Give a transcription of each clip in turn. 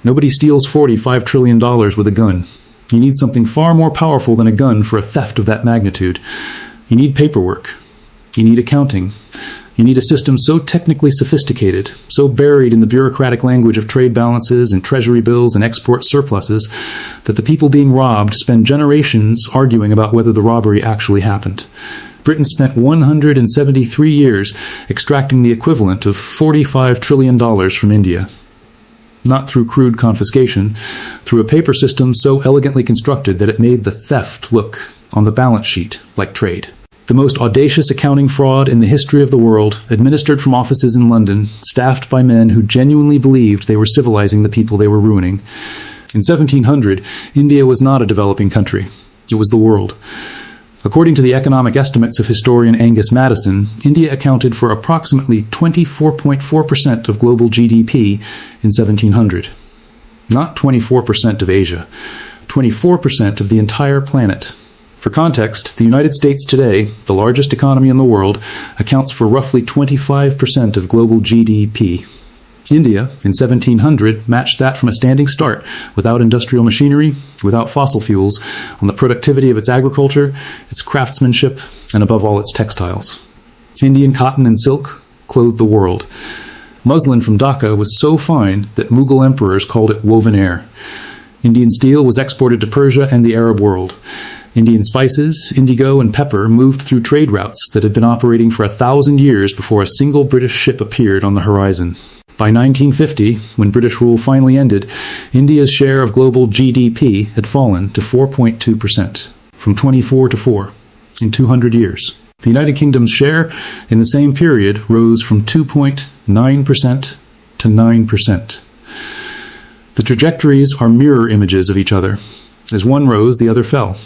Nobody steals $45 trillion with a gun. You need something far more powerful than a gun for a theft of that magnitude. You need paperwork. You need accounting. You need a system so technically sophisticated, so buried in the bureaucratic language of trade balances and treasury bills and export surpluses, that the people being robbed spend generations arguing about whether the robbery actually happened. Britain spent 173 years extracting the equivalent of $45 trillion from India. Not through crude confiscation, through a paper system so elegantly constructed that it made the theft look, on the balance sheet, like trade. The most audacious accounting fraud in the history of the world, administered from offices in London, staffed by men who genuinely believed they were civilizing the people they were ruining. In 1700, India was not a developing country. It was the world. According to the economic estimates of historian Angus Maddison, India accounted for approximately 24.4% of global GDP in 1700. Not 24% of Asia, 24% of the entire planet. For context, the United States today, the largest economy in the world, accounts for roughly 25% of global GDP. India, in 1700, matched that from a standing start, without industrial machinery, without fossil fuels, on the productivity of its agriculture, its craftsmanship, and above all its textiles. Indian cotton and silk clothed the world. Muslin from Dhaka was so fine that Mughal emperors called it woven air. Indian steel was exported to Persia and the Arab world. Indian spices, indigo, and pepper moved through trade routes that had been operating for 1,000 years before a single British ship appeared on the horizon. By 1950, when British rule finally ended, India's share of global GDP had fallen to 4.2%, from 24 to 4, in 200 years. The United Kingdom's share in the same period rose from 2.9% to 9%. The trajectories are mirror images of each other. As one rose, the other fell.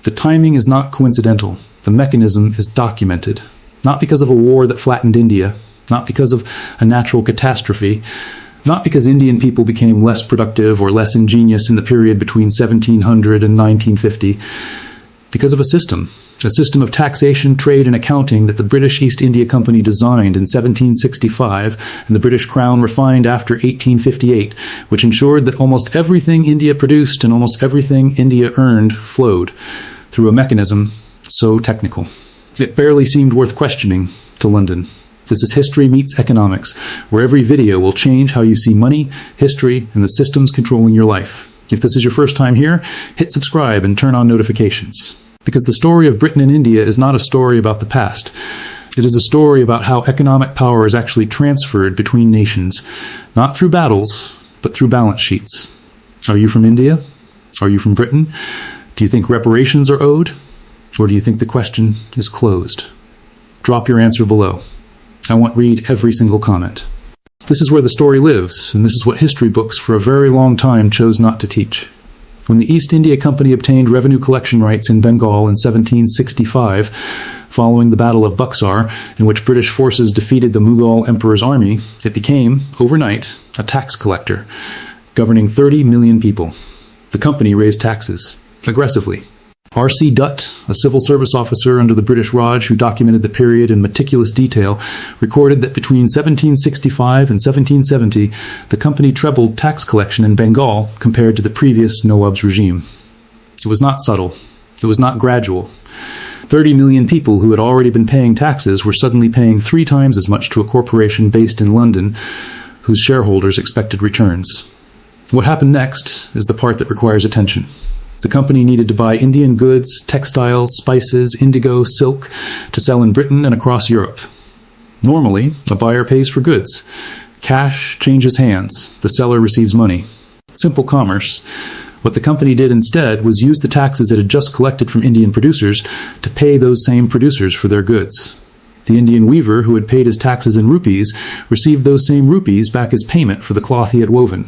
The timing is not coincidental. The mechanism is documented. Not because of a war that flattened India, not because of a natural catastrophe, not because Indian people became less productive or less ingenious in the period between 1700 and 1950, because of a system of taxation, trade, and accounting that the British East India Company designed in 1765 and the British Crown refined after 1858, which ensured that almost everything India produced and almost everything India earned flowed through a mechanism so technical. It barely seemed worth questioning to London. This is History Meets Economics, where every video will change how you see money, history, and the systems controlling your life. If this is your first time here, hit subscribe and turn on notifications. Because the story of Britain and India is not a story about the past. It is a story about how economic power is actually transferred between nations, not through battles, but through balance sheets. Are you from India? Are you from Britain? Do you think reparations are owed? Or do you think the question is closed? Drop your answer below. I want to read every single comment. This is where the story lives, and this is what history books for a very long time chose not to teach. When the East India Company obtained revenue collection rights in Bengal in 1765, following the Battle of Buxar, in which British forces defeated the Mughal Emperor's army, it became, overnight, a tax collector, governing 30 million people. The company raised taxes, aggressively. R.C. Dutt, a civil service officer under the British Raj who documented the period in meticulous detail, recorded that between 1765 and 1770, the company trebled tax collection in Bengal compared to the previous Nawab's regime. It was not subtle. It was not gradual. 30 million people who had already been paying taxes were suddenly paying 3 times as much to a corporation based in London, whose shareholders expected returns. What happened next is the part that requires attention. The company needed to buy Indian goods, textiles, spices, indigo, silk to sell in Britain and across Europe. Normally, a buyer pays for goods. Cash changes hands. The seller receives money. Simple commerce. What the company did instead was use the taxes it had just collected from Indian producers to pay those same producers for their goods. The Indian weaver who had paid his taxes in rupees received those same rupees back as payment for the cloth he had woven.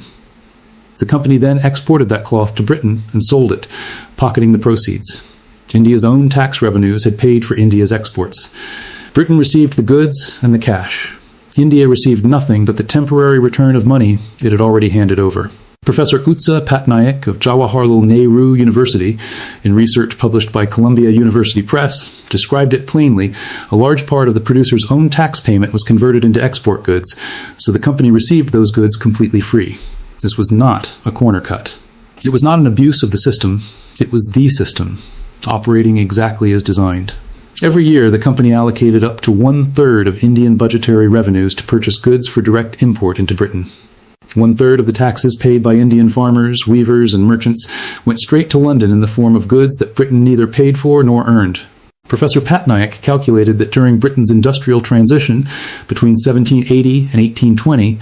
The company then exported that cloth to Britain and sold it, pocketing the proceeds. India's own tax revenues had paid for India's exports. Britain received the goods and the cash. India received nothing but the temporary return of money it had already handed over. Professor Utsa Patnaik of Jawaharlal Nehru University, in research published by Columbia University Press, described it plainly. A large part of the producer's own tax payment was converted into export goods, so the company received those goods completely free. This was not a corner cut. It was not an abuse of the system. It was the system, operating exactly as designed. Every year, the company allocated up to 1/3 of Indian budgetary revenues to purchase goods for direct import into Britain. 1/3 of the taxes paid by Indian farmers, weavers, and merchants went straight to London in the form of goods that Britain neither paid for nor earned. Professor Patnaik calculated that during Britain's industrial transition between 1780 and 1820,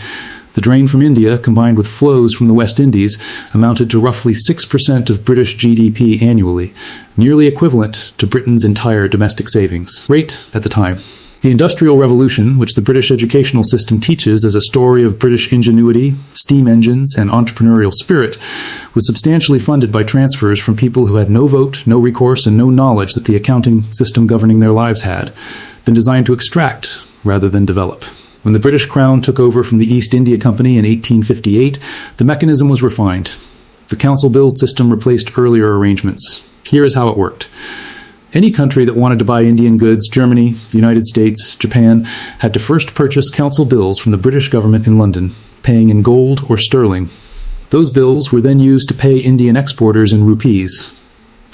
the drain from India, combined with flows from the West Indies, amounted to roughly 6% of British GDP annually, nearly equivalent to Britain's entire domestic savings rate at the time. The Industrial Revolution, which the British educational system teaches as a story of British ingenuity, steam engines, and entrepreneurial spirit, was substantially funded by transfers from people who had no vote, no recourse, and no knowledge that the accounting system governing their lives had been designed to extract rather than develop. When the British Crown took over from the East India Company in 1858, the mechanism was refined. The Council Bills system replaced earlier arrangements. Here is how it worked. Any country that wanted to buy Indian goods, Germany, the United States, Japan, had to first purchase council bills from the British government in London, paying in gold or sterling. Those bills were then used to pay Indian exporters in rupees.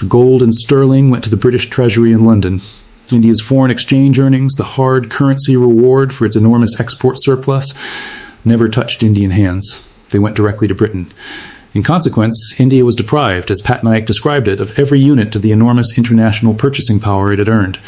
The gold and sterling went to the British Treasury in London. India's foreign exchange earnings, the hard currency reward for its enormous export surplus, never touched Indian hands. They went directly to Britain. In consequence, India was deprived, as Patnaik described it, of every unit of the enormous international purchasing power it had earned.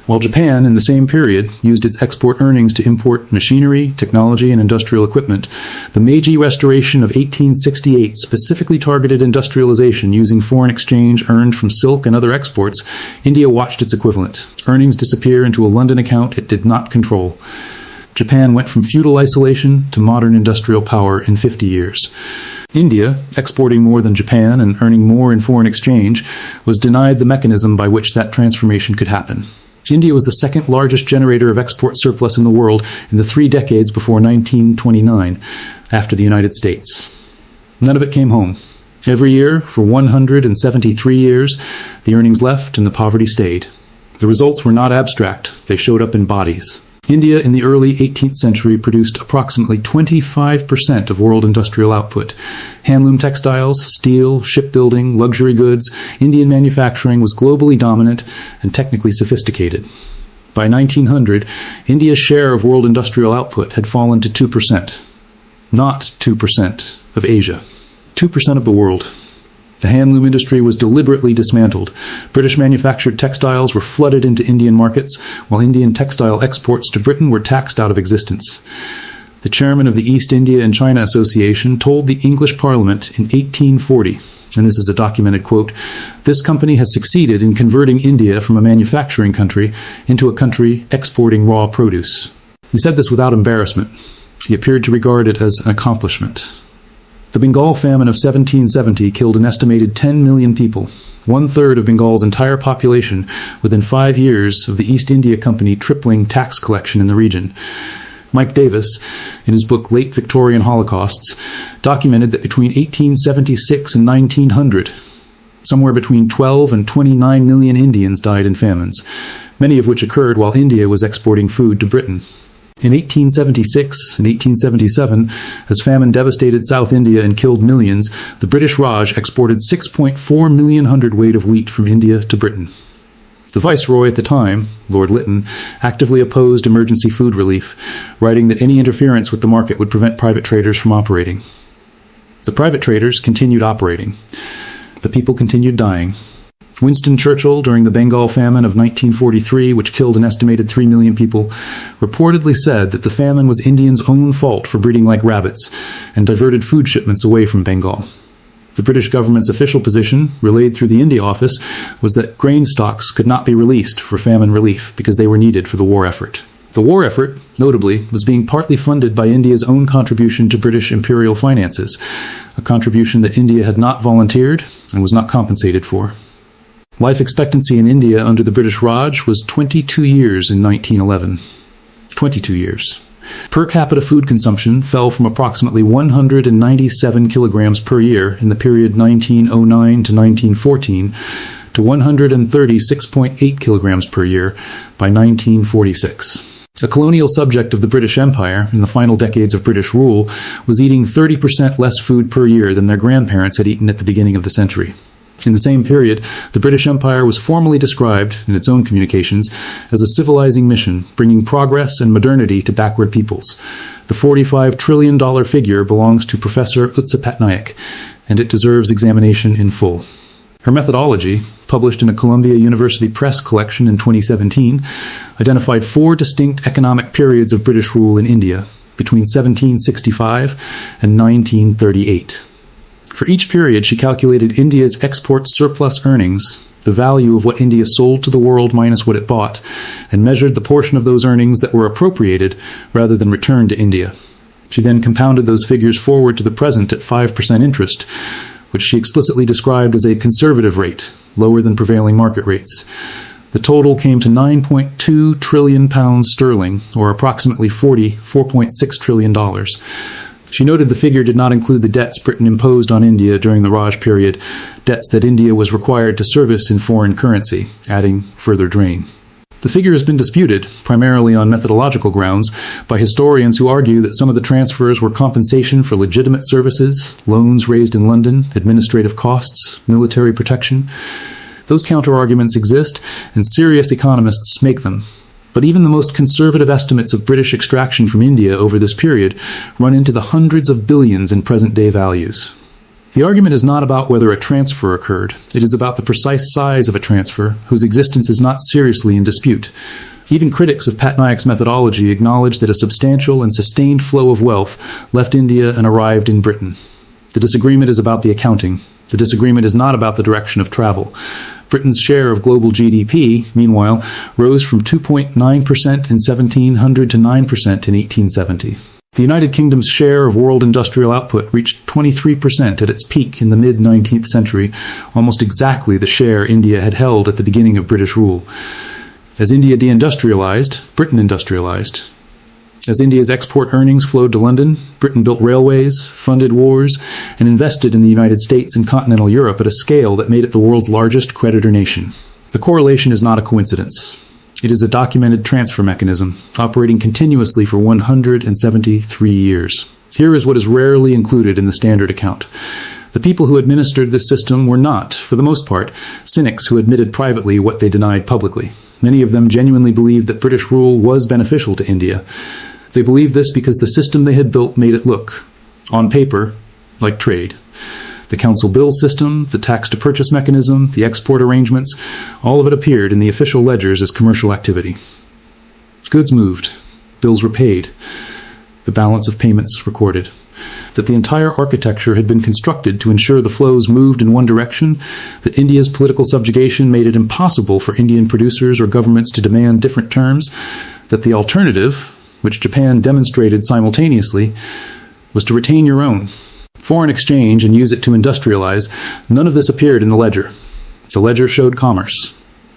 While Japan, in the same period, used its export earnings to import machinery, technology, and industrial equipment, the Meiji Restoration of 1868 specifically targeted industrialization using foreign exchange earned from silk and other exports. India watched its equivalent. Earnings disappear into a London account it did not control. Japan went from feudal isolation to modern industrial power in 50 years. India, exporting more than Japan and earning more in foreign exchange, was denied the mechanism by which that transformation could happen. India was the second largest generator of export surplus in the world in the 3 decades before 1929, after the United States. None of it came home. Every year, for 173 years, the earnings left and the poverty stayed. The results were not abstract, they showed up in bodies. India in the early 18th century produced approximately 25% of world industrial output. Handloom textiles, steel, shipbuilding, luxury goods, Indian manufacturing was globally dominant and technically sophisticated. By 1900, India's share of world industrial output had fallen to 2%. Not 2% of Asia. 2% of the world. The handloom industry was deliberately dismantled. British manufactured textiles were flooded into Indian markets, while Indian textile exports to Britain were taxed out of existence. The chairman of the East India and China Association told the English Parliament in 1840, and this is a documented quote, "This company has succeeded in converting India from a manufacturing country into a country exporting raw produce." He said this without embarrassment. He appeared to regard it as an accomplishment. The Bengal famine of 1770 killed an estimated 10 million people, 1/3 of Bengal's entire population, within 5 years of the East India Company tripling tax collection in the region. Mike Davis, in his book Late Victorian Holocausts, documented that between 1876 and 1900, somewhere between 12 and 29 million Indians died in famines, many of which occurred while India was exporting food to Britain. In 1876 and 1877, as famine devastated South India and killed millions, the British Raj exported 6.4 million hundredweight of wheat from India to Britain. The Viceroy at the time, Lord Lytton, actively opposed emergency food relief, writing that any interference with the market would prevent private traders from operating. The private traders continued operating. The people continued dying. Winston Churchill, during the Bengal famine of 1943, which killed an estimated 3 million people, reportedly said that the famine was Indians' own fault for breeding like rabbits and diverted food shipments away from Bengal. The British government's official position, relayed through the India Office, was that grain stocks could not be released for famine relief because they were needed for the war effort. The war effort, notably, was being partly funded by India's own contribution to British imperial finances, a contribution that India had not volunteered and was not compensated for. Life expectancy in India under the British Raj was 22 years in 1911. 22 years. Per capita food consumption fell from approximately 197 kilograms per year in the period 1909 to 1914 to 136.8 kilograms per year by 1946. A colonial subject of the British Empire, in the final decades of British rule, was eating 30% less food per year than their grandparents had eaten at the beginning of the century. In the same period, the British Empire was formally described, in its own communications, as a civilizing mission, bringing progress and modernity to backward peoples. The $45 trillion figure belongs to Professor Utsa Patnaik, and it deserves examination in full. Her methodology, published in a Columbia University Press collection in 2017, identified 4 distinct economic periods of British rule in India between 1765 and 1938. For each period, she calculated India's export surplus earnings, the value of what India sold to the world minus what it bought, and measured the portion of those earnings that were appropriated rather than returned to India. She then compounded those figures forward to the present at 5% interest, which she explicitly described as a conservative rate, lower than prevailing market rates. The total came to £9.2 trillion sterling, or approximately $4.6 trillion. She noted the figure did not include the debts Britain imposed on India during the Raj period, debts that India was required to service in foreign currency, adding further drain. The figure has been disputed, primarily on methodological grounds, by historians who argue that some of the transfers were compensation for legitimate services, loans raised in London, administrative costs, military protection. Those counter-arguments exist, and serious economists make them. But even the most conservative estimates of British extraction from India over this period run into the hundreds of billions in present-day values. The argument is not about whether a transfer occurred. It is about the precise size of a transfer, whose existence is not seriously in dispute. Even critics of Patnaik's methodology acknowledge that a substantial and sustained flow of wealth left India and arrived in Britain. The disagreement is about the accounting. The disagreement is not about the direction of travel. Britain's share of global GDP, meanwhile, rose from 2.9% in 1700 to 9% in 1870. The United Kingdom's share of world industrial output reached 23% at its peak in the mid-19th century, almost exactly the share India had held at the beginning of British rule. As India deindustrialized, Britain industrialized. As India's export earnings flowed to London, Britain built railways, funded wars, and invested in the United States and continental Europe at a scale that made it the world's largest creditor nation. The correlation is not a coincidence. It is a documented transfer mechanism, operating continuously for 173 years. Here is what is rarely included in the standard account. The people who administered this system were not, for the most part, cynics who admitted privately what they denied publicly. Many of them genuinely believed that British rule was beneficial to India. They believed this because the system they had built made it look, on paper, like trade. The council bill system, the tax-to-purchase mechanism, the export arrangements, all of it appeared in the official ledgers as commercial activity. Goods moved, bills were paid, the balance of payments recorded. That the entire architecture had been constructed to ensure the flows moved in one direction, that India's political subjugation made it impossible for Indian producers or governments to demand different terms, that the alternative, which Japan demonstrated simultaneously, was to retain your own. Foreign exchange and use it to industrialize, none of this appeared in the ledger. The ledger showed commerce.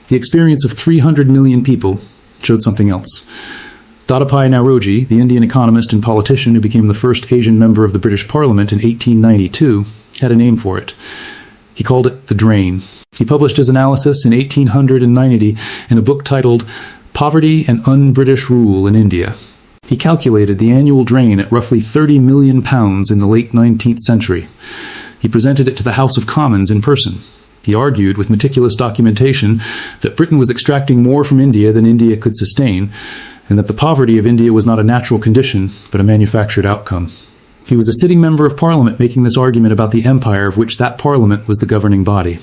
The experience of 300 million people showed something else. Dadabhai Naoroji, the Indian economist and politician who became the first Asian member of the British Parliament in 1892, had a name for it. He called it the drain. He published his analysis in 1890 in a book titled Poverty and Un-British Rule in India. He calculated the annual drain at roughly £30 million in the late 19th century. He presented it to the House of Commons in person. He argued, with meticulous documentation, that Britain was extracting more from India than India could sustain, and that the poverty of India was not a natural condition, but a manufactured outcome. He was a sitting member of Parliament making this argument about the empire of which that Parliament was the governing body.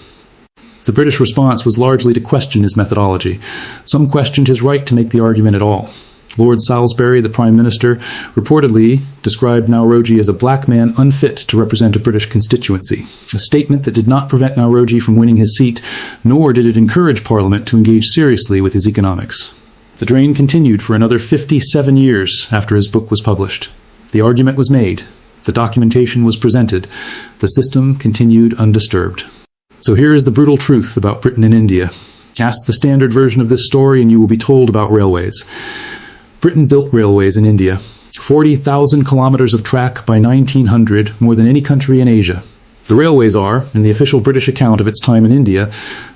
The British response was largely to question his methodology. Some questioned his right to make the argument at all. Lord Salisbury, the Prime Minister, reportedly described Naoroji as a black man unfit to represent a British constituency, a statement that did not prevent Naoroji from winning his seat, nor did it encourage Parliament to engage seriously with his economics. The drain continued for another 57 years after his book was published. The argument was made. The documentation was presented. The system continued undisturbed. So here is the brutal truth about Britain and India. Ask the standard version of this story and you will be told about railways. Britain built railways in India. 40,000 kilometers of track by 1900, more than any country in Asia. The railways are, in the official British account of its time in India,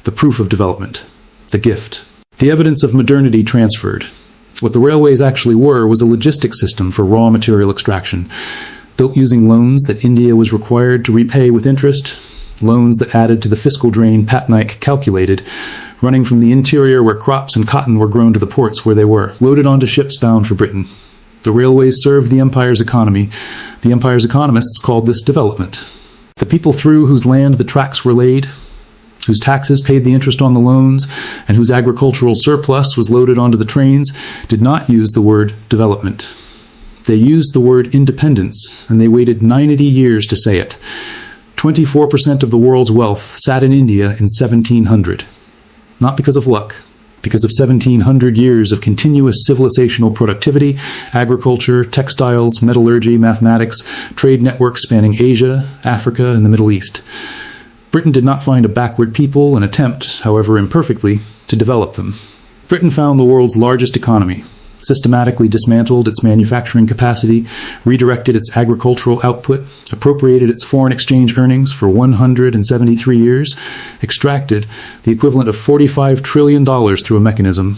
the proof of development, the gift, the evidence of modernity transferred. What the railways actually were was a logistics system for raw material extraction, built using loans that India was required to repay with interest, loans that added to the fiscal drain Patnaik calculated, running from the interior where crops and cotton were grown to the ports where they were, loaded onto ships bound for Britain. The railways served the empire's economy. The empire's economists called this development. The people through whose land the tracks were laid, whose taxes paid the interest on the loans, and whose agricultural surplus was loaded onto the trains, did not use the word development. They used the word independence, and they waited 90 years to say it. 24% of the world's wealth sat in India in 1700. Not because of luck, because of 1700 years of continuous civilizational productivity, agriculture, textiles, metallurgy, mathematics, trade networks spanning Asia, Africa, and the Middle East. Britain did not find a backward people and attempt, however imperfectly, to develop them. Britain found the world's largest economy, systematically dismantled its manufacturing capacity, redirected its agricultural output, appropriated its foreign exchange earnings for 173 years, extracted the equivalent of $45 trillion through a mechanism,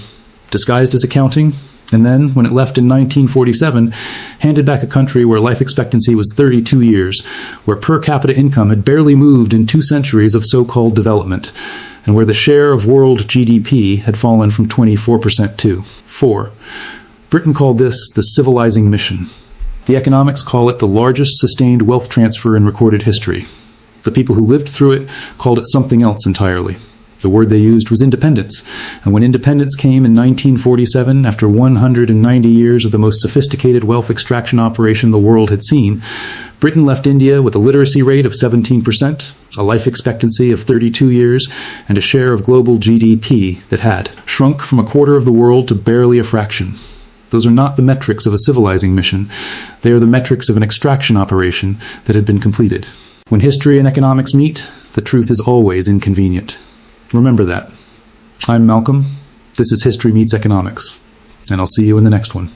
disguised as accounting, and then, when it left in 1947, handed back a country where life expectancy was 32 years, where per capita income had barely moved in 2 centuries of so-called development, and where the share of world GDP had fallen from 24% to 4%. Britain called this the civilizing mission. The economics call it the largest sustained wealth transfer in recorded history. The people who lived through it called it something else entirely. The word they used was independence, and when independence came in 1947, after 190 years of the most sophisticated wealth extraction operation the world had seen, Britain left India with a literacy rate of 17%, a life expectancy of 32 years, and a share of global GDP that had shrunk from a quarter of the world to barely a fraction. Those are not the metrics of a civilizing mission. They are the metrics of an extraction operation that had been completed. When history and economics meet, the truth is always inconvenient. Remember that. I'm Malcolm. This is History Meets Economics, and I'll see you in the next one.